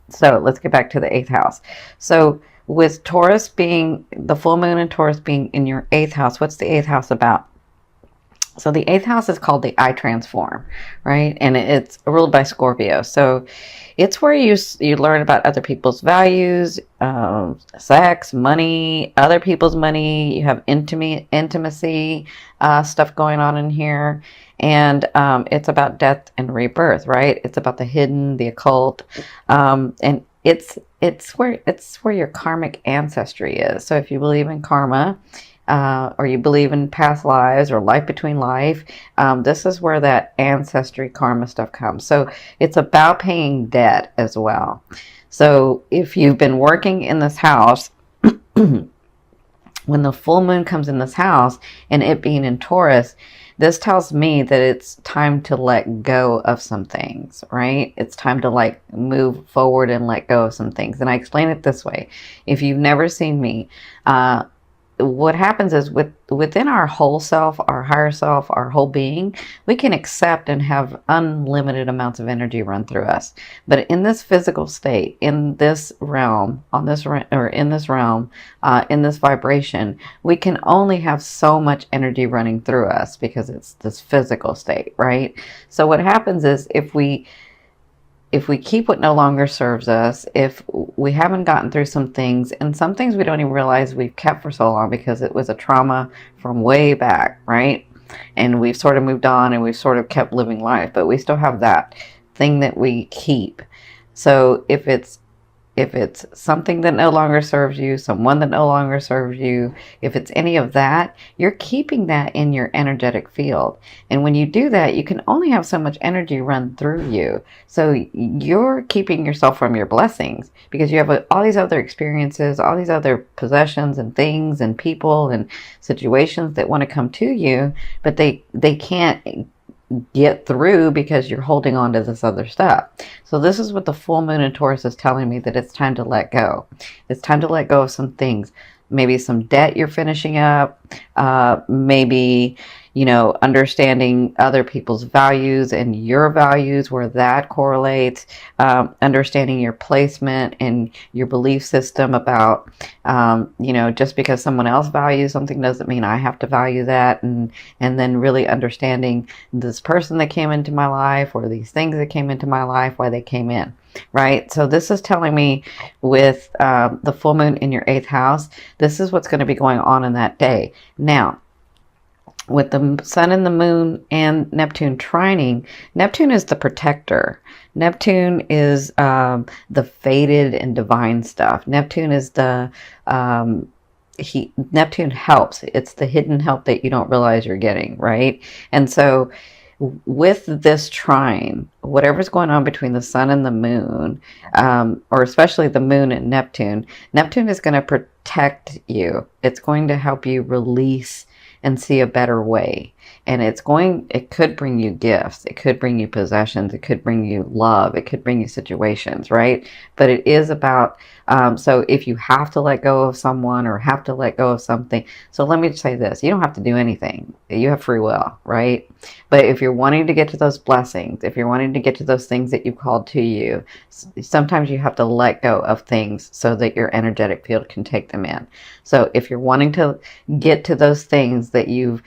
So let's get back to the eighth house. So with Taurus being, the full moon in Taurus being in your eighth house, what's the eighth house about? So the eighth house is called the I transform, right? And it's ruled by Scorpio. So it's where you learn about other people's values, sex, money, other people's money. You have intimacy stuff going on in here, and it's about death and rebirth, right? It's about the hidden, the occult, and it's where your karmic ancestry is. So if you believe in karma, or you believe in past lives or life between life, this is where that ancestry karma stuff comes. So it's about paying debt as well. So if you've been working in this house, when the full moon comes in this house and it being in Taurus, this tells me that it's time to let go of some things, right? It's time to like move forward and let go of some things. And I explain it this way. If you've never seen me, what happens is within our whole self, our higher self, our whole being, we can accept and have unlimited amounts of energy run through us. But in this physical state, in this realm, in this vibration, we can only have so much energy running through us because it's this physical state, right? So what happens is if we keep what no longer serves us, if we haven't gotten through some things, and some things we don't even realize we've kept for so long because it was a trauma from way back, right? And we've sort of moved on and we've sort of kept living life, but we still have that thing that we keep. So if it's something that no longer serves you, someone that no longer serves you, if it's any of that, you're keeping that in your energetic field. And when you do that, you can only have so much energy run through you. So you're keeping yourself from your blessings because you have all these other experiences, all these other possessions and things and people and situations that want to come to you, but they can't get through because you're holding on to this other stuff. So this is what the full moon in Taurus is telling me, that it's time to let go. It's time to let go of some things. Maybe some debt you're finishing up. Maybe, understanding other people's values and your values, where that correlates. Understanding your placement and your belief system about, just because someone else values something doesn't mean I have to value that. And then really understanding this person that came into my life or these things that came into my life, why they came in. Right? So this is telling me with the full moon in your eighth house, this is what's going to be going on in that day. Now, with the sun and the moon and Neptune trining, Neptune is the protector. Neptune is the fated and divine stuff. Neptune is Neptune helps. It's the hidden help that you don't realize you're getting, right? And so with this trine, whatever's going on between the sun and the moon, or especially the moon and Neptune is going to protect you. It's going to help you release and see a better way. And it could bring you gifts. It could bring you possessions. It could bring you love. It could bring you situations, right? But it is about, so if you have to let go of someone or have to let go of something, so let me say this, you don't have to do anything. You have free will, right? But if you're wanting to get to those blessings, if you're wanting to get to those things that you've called to you, sometimes you have to let go of things so that your energetic field can take them in. So if you're wanting to get to those things that you've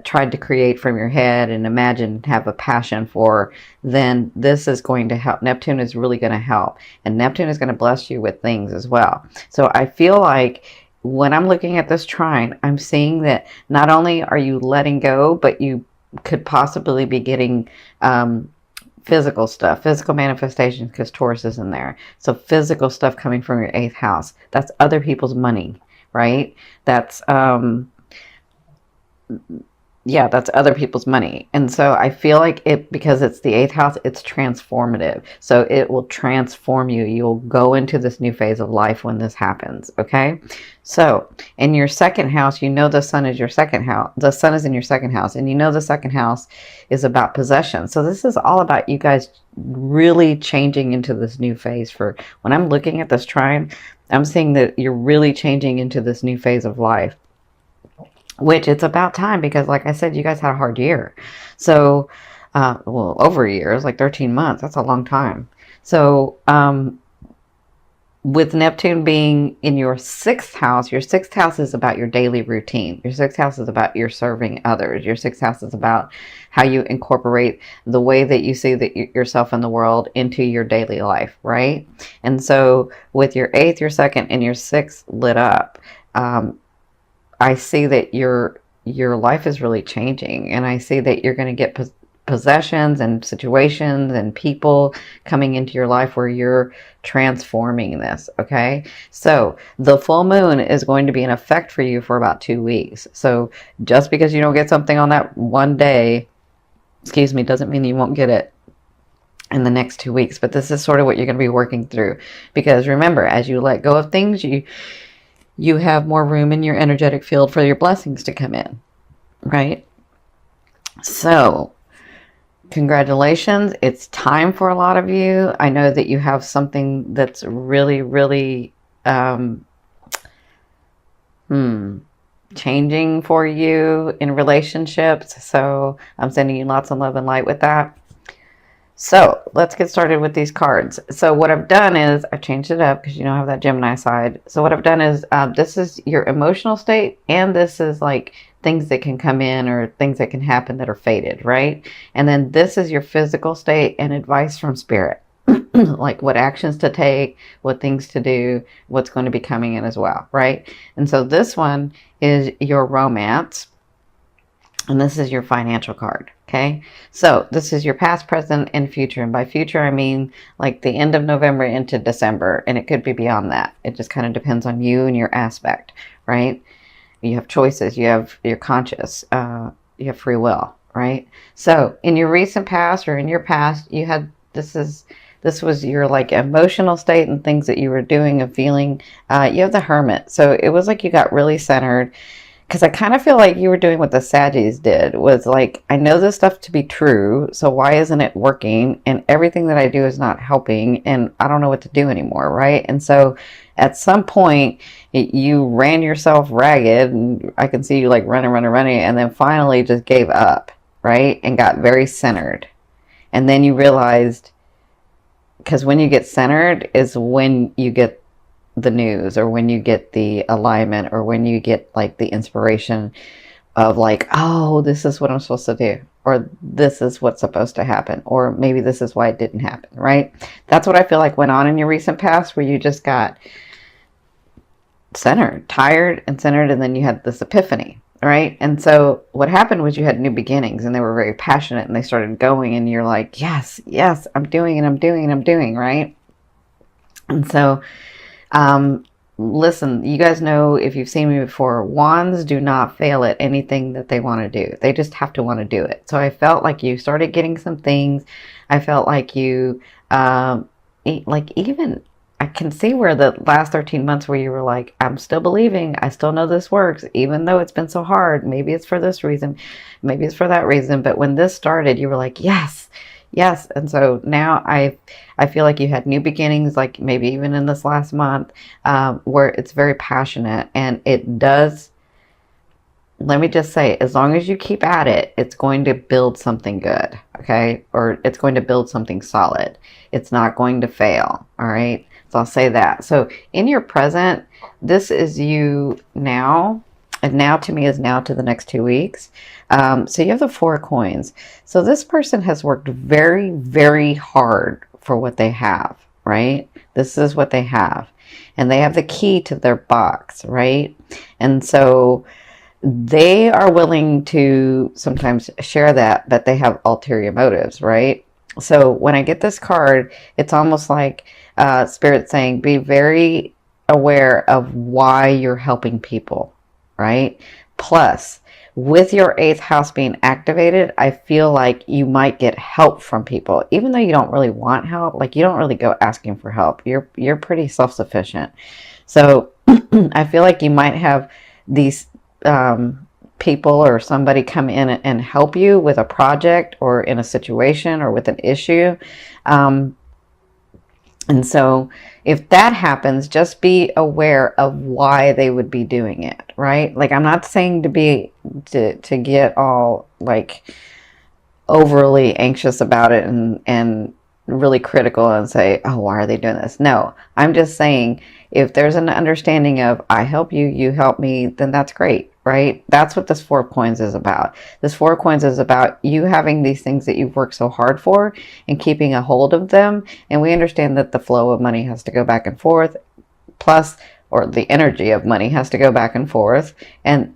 tried to create from your head and imagine and have a passion for, then this is going to help. Neptune is really going to help. And Neptune is going to bless you with things as well. So I feel like when I'm looking at this trine, I'm seeing that not only are you letting go, but you could possibly be getting physical stuff, physical manifestations, because Taurus is in there. So physical stuff coming from your eighth house. That's other people's money, right? That's that's other people's money. And so I feel like because it's the eighth house, it's transformative. So it will transform you. You'll go into this new phase of life when this happens. Okay. So in your second house, the sun is your second house. The sun is in your second house, and the second house is about possession. So this is all about you guys really changing into this new phase. For when I'm looking at this trine, I'm seeing that you're really changing into this new phase of life. Which it's about time, because like I said, you guys had a hard year. So, over a year, it's like 13 months. That's a long time. So, with Neptune being in your 6th house, your 6th house is about your daily routine. Your 6th house is about your serving others. Your 6th house is about how you incorporate the way that you see that yourself in the world into your daily life, right? And so with your 8th, your 2nd, and your 6th lit up, I see that your life is really changing, and I see that you're going to get possessions and situations and people coming into your life where you're transforming this. Okay, so the full moon is going to be in effect for you for about 2 weeks. So just because you don't get something on that one day, excuse me, doesn't mean you won't get it in the next 2 weeks. But this is sort of what you're going to be working through, because remember, as you let go of things, you have more room in your energetic field for your blessings to come in, right? So congratulations. It's time for a lot of you. I know that you have something that's really, really changing for you in relationships. So I'm sending you lots of love and light with that. So let's get started with these cards. So what I've done is I've changed it up because you know I have that Gemini side. So what I've done is this is your emotional state, and this is like things that can come in or things that can happen that are fated, right? And then this is your physical state and advice from spirit, like what actions to take, what things to do, what's going to be coming in as well, right? And so this one is your romance, and this is your financial card. Okay, so this is your past, present, and future. And by future, I mean like the end of November into December. And it could be beyond that. It just kind of depends on you and your aspect, right? You have choices. You're conscious. You have free will, right? So in your recent past or in your past, you had, this was your like emotional state and things that you were doing and feeling. You have the Hermit. So it was like you got really centered. Because I kind of feel like you were doing what the Saggies did, was like, I know this stuff to be true, so why isn't it working? And everything that I do is not helping, and I don't know what to do anymore, right? And so at some point, you ran yourself ragged, and I can see you like running, and then finally just gave up, right? And got very centered. And then you realized, because when you get centered is when you get the news, or when you get the alignment, or when you get like the inspiration of like, oh, this is what I'm supposed to do, or this is what's supposed to happen, or maybe this is why it didn't happen, right? That's what I feel like went on in your recent past, where you just got centered, tired and centered, and then you had this epiphany, right? And so what happened was you had new beginnings, and they were very passionate, and they started going, and you're like, yes, I'm doing it, I'm doing, right? And so listen, you guys know, if you've seen me before, wands do not fail at anything that they want to do. They just have to want to do it. So I felt like you started getting some things. I felt like you, like even, I can see where the last 13 months where you were like, I'm still believing, I still know this works, even though it's been so hard. Maybe it's for this reason, maybe it's for that reason. But when this started, you were like, yes. And so now I feel like you had new beginnings, like maybe even in this last month, where it's very passionate, and it does, let me just say, as long as you keep at it, it's going to build something good, okay? Or it's going to build something solid. It's not going to fail, all right? So I'll say that. So in your present, this is you now. And now to me is now to the next 2 weeks. So you have the 4 coins. So this person has worked very, very hard for what they have, right? This is what they have. And they have the key to their box, right? And so they are willing to sometimes share that, but they have ulterior motives, right? So when I get this card, it's almost like Spirit saying, be very aware of why you're helping people. Right? Plus, with your 8th house being activated, I feel like you might get help from people, even though you don't really want help. Like, you don't really go asking for help. You're pretty self-sufficient. So I feel like you might have these people or somebody come in and help you with a project, or in a situation, or with an issue. And so if that happens, just be aware of why they would be doing it, right? Like, I'm not saying to get all like overly anxious about it and really critical and say, oh, why are they doing this? No, I'm just saying, if there's an understanding of I help you, you help me, then that's great, right? That's what this 4 of Coins is about. This 4 of Coins is about you having these things that you've worked so hard for and keeping a hold of them. And we understand that the flow of money has to go back and forth, plus, or the energy of money has to go back and forth, and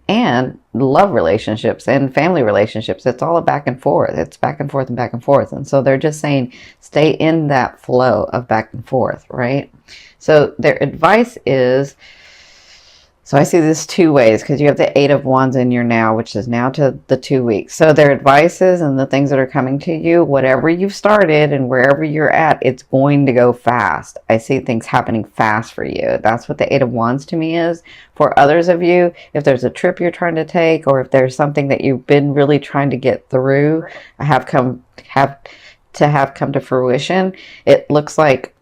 love relationships and family relationships, it's all a back and forth. It's back and forth and back and forth. And so they're just saying stay in that flow of back and forth, right? So their advice is, so I see this 2 ways, because you have the 8 of Wands in your now, which is now to the 2 weeks. So their advice is, and the things that are coming to you, whatever you've started and wherever you're at, it's going to go fast. I see things happening fast for you. That's what the 8 of Wands to me is. For others of you, if there's a trip you're trying to take, or if there's something that you've been really trying to get through, have come to fruition, it looks like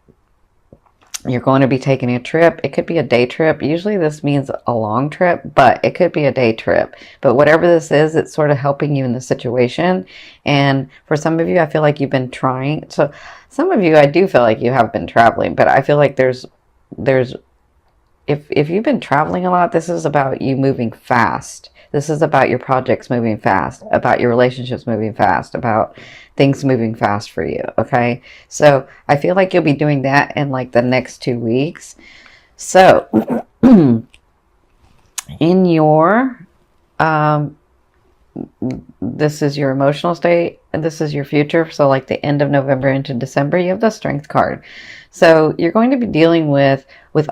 you're going to be taking a trip. It could be a day trip. Usually this means a long trip, but it could be a day trip. But whatever this is, it's sort of helping you in the situation. And for some of you, I feel like you've been trying. So some of you, I do feel like you have been traveling, but I feel like there's if you've been traveling a lot, this is about you moving fast. This is about your projects moving fast, about your relationships moving fast, about things moving fast for you, okay? So I feel like you'll be doing that in like the next 2 weeks. So in your, this is your emotional state, and this is your future. So like the end of November into December, you have the Strength card. So you're going to be dealing with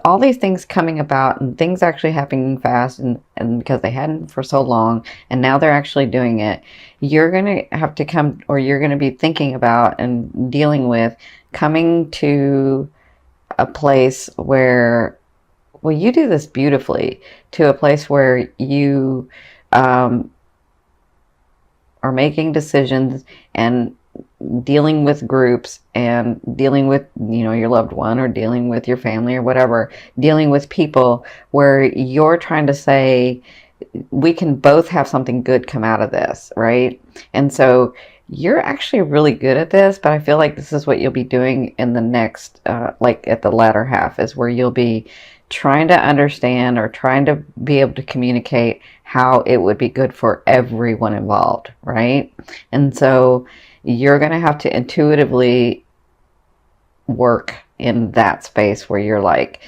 all these things coming about and things actually happening fast, and because they hadn't for so long, and now they're actually doing it. You're going to have to come, or you're going to be thinking about and dealing with coming to a place where, well, you do this beautifully, to a place where you are making decisions and dealing with groups and dealing with, you know, your loved one, or dealing with your family or whatever, dealing with people where you're trying to say, we can both have something good come out of this, right? And so you're actually really good at this, but I feel like this is what you'll be doing in the next, like at the latter half, is where you'll be trying to understand or trying to be able to communicate how it would be good for everyone involved, right? And so you're going to have to intuitively work in that space where you're like,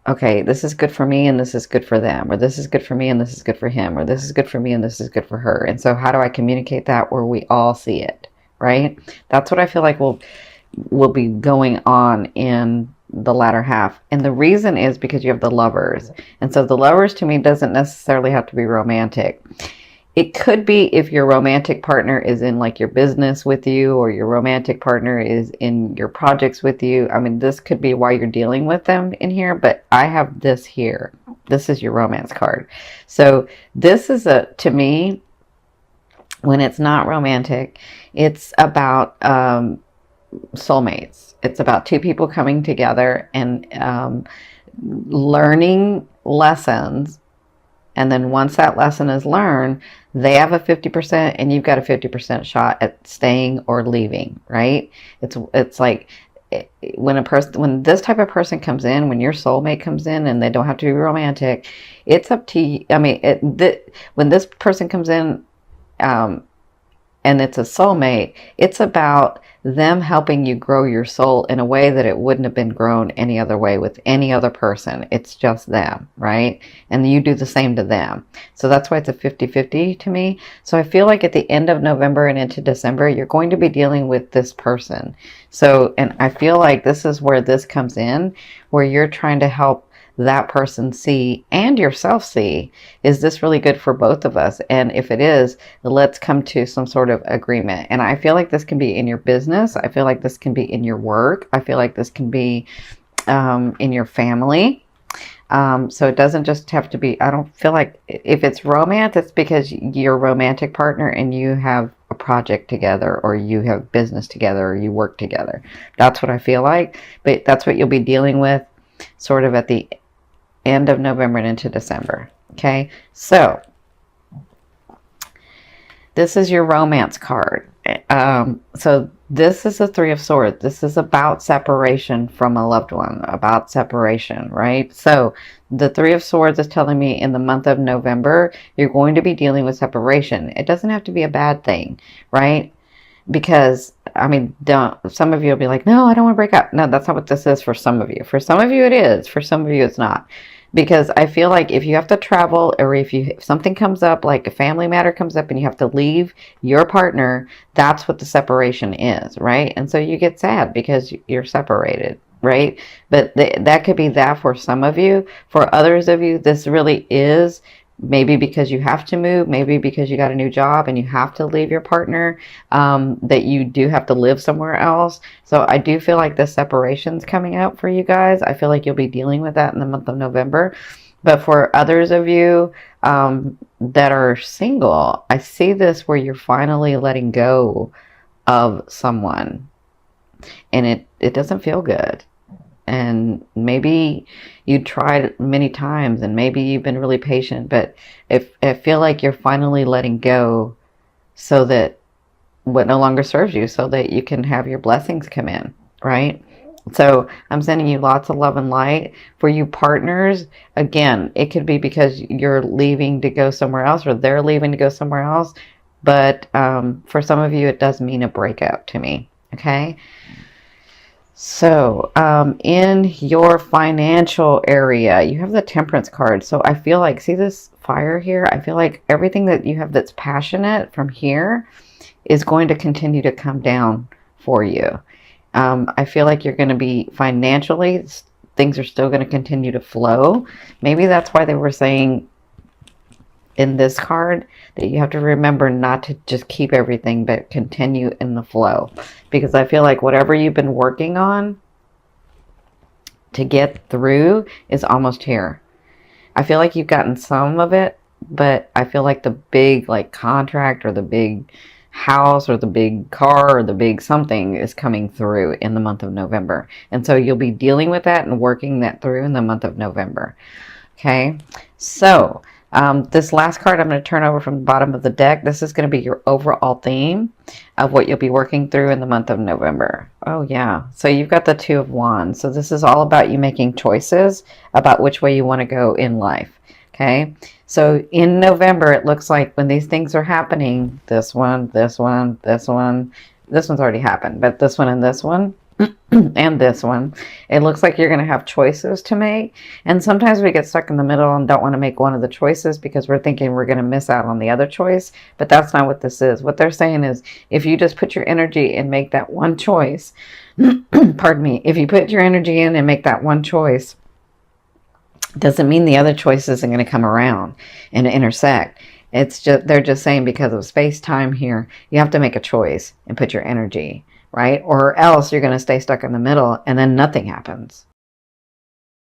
okay, this is good for me and this is good for them, or this is good for me and this is good for him, or this is good for me and this is good for her. And so how do I communicate that where we all see it, right? That's what I feel like will be going on in the latter half. And the reason is because you have the Lovers. And so the Lovers to me doesn't necessarily have to be romantic. It could be if your romantic partner is in like your business with you, or your romantic partner is in your projects with you. I mean, this could be why you're dealing with them in here, but I have this here. This is your Romance card. So this is to me, when it's not romantic, it's about soulmates. It's about 2 people coming together and learning lessons. And then once that lesson is learned, they have a 50% and you've got a 50% shot at staying or leaving, right? It's like when this type of person comes in, when your soulmate comes in, and they don't have to be romantic, it's up to you. I mean, when this person comes in, and it's a soulmate, it's about them helping you grow your soul in a way that it wouldn't have been grown any other way with any other person. It's just them, right? And you do the same to them. So that's why it's a 50-50 to me. So I feel like at the end of November and into December, you're going to be dealing with this person. So, and I feel like this is where this comes in, where you're trying to help that person see and yourself see, is this really good for both of us? And if it is, let's come to some sort of agreement. And I feel like this can be in your business. I feel like this can be in your work. I feel like this can be in your family. So it doesn't just have to be, I don't feel like if it's romance, it's because you're a romantic partner and you have a project together, or you have business together, or you work together. That's what I feel like. But that's what you'll be dealing with sort of at the end of November and into December. Okay, so this is your Romance card. So This is the Three of Swords. This is about separation from a loved one, about separation, right? So the Three of Swords is telling me in the month of November, you're going to be dealing with separation. It doesn't have to be a bad thing, right? Because, I mean, don't, some of you will be like, no, I don't want to break up. No, that's not what this is for some of you. For some of you it is. For some of you it's not. Because I feel like if you have to travel, or if something comes up, like a family matter comes up and you have to leave your partner, that's what the separation is, right? And so you get sad because you're separated, right? But that could be that for some of you. For others of you, this really is maybe because you have to move, maybe because you got a new job and you have to leave your partner, that you do have to live somewhere else. So I do feel like the separation's coming up for you guys. I feel like you'll be dealing with that in the month of November. But for others of you that are single, I see this where you're finally letting go of someone, and it doesn't feel good. And maybe you tried many times and maybe you've been really patient, but if I feel like you're finally letting go so that what no longer serves you, so that you can have your blessings come in, right? So I'm sending you lots of love and light. For you partners, again, it could be because you're leaving to go somewhere else, or they're leaving to go somewhere else. But for some of you, it does mean a breakup to me, okay? So, in your financial area, you have the Temperance card. So I feel like, see this fire here? I feel like everything that you have that's passionate from here is going to continue to come down for you. I feel like you're going to be financially, things are still going to continue to flow. Maybe that's why they were saying in this card that you have to remember not to just keep everything, but continue in the flow. Because I feel like whatever you've been working on to get through is almost here. I feel like you've gotten some of it, but I feel like the big like contract or the big house or the big car or the big something is coming through in the month of November. And so you'll be dealing with that and working that through in the month of November. Okay, so this last card I'm going to turn over from the bottom of the deck. This is going to be your overall theme of what you'll be working through in the month of November. Oh yeah, so you've got the Two of Wands. So this is all about you making choices about which way you want to go in life. Okay, so in November, it looks like when these things are happening, this one, this one, this one, this one's already happened, but this one and this one, and this one, it looks like you're going to have choices to make. And sometimes we get stuck in the middle and don't want to make one of the choices because we're thinking we're going to miss out on the other choice. But that's not what this is. What they're saying is if you just put your energy and make that one choice, pardon me, if you put your energy in and make that one choice, doesn't mean the other choice isn't going to come around and intersect. It's just, they're just saying because of space time here, you have to make a choice and put your energy, right? Or else you're going to stay stuck in the middle and then nothing happens,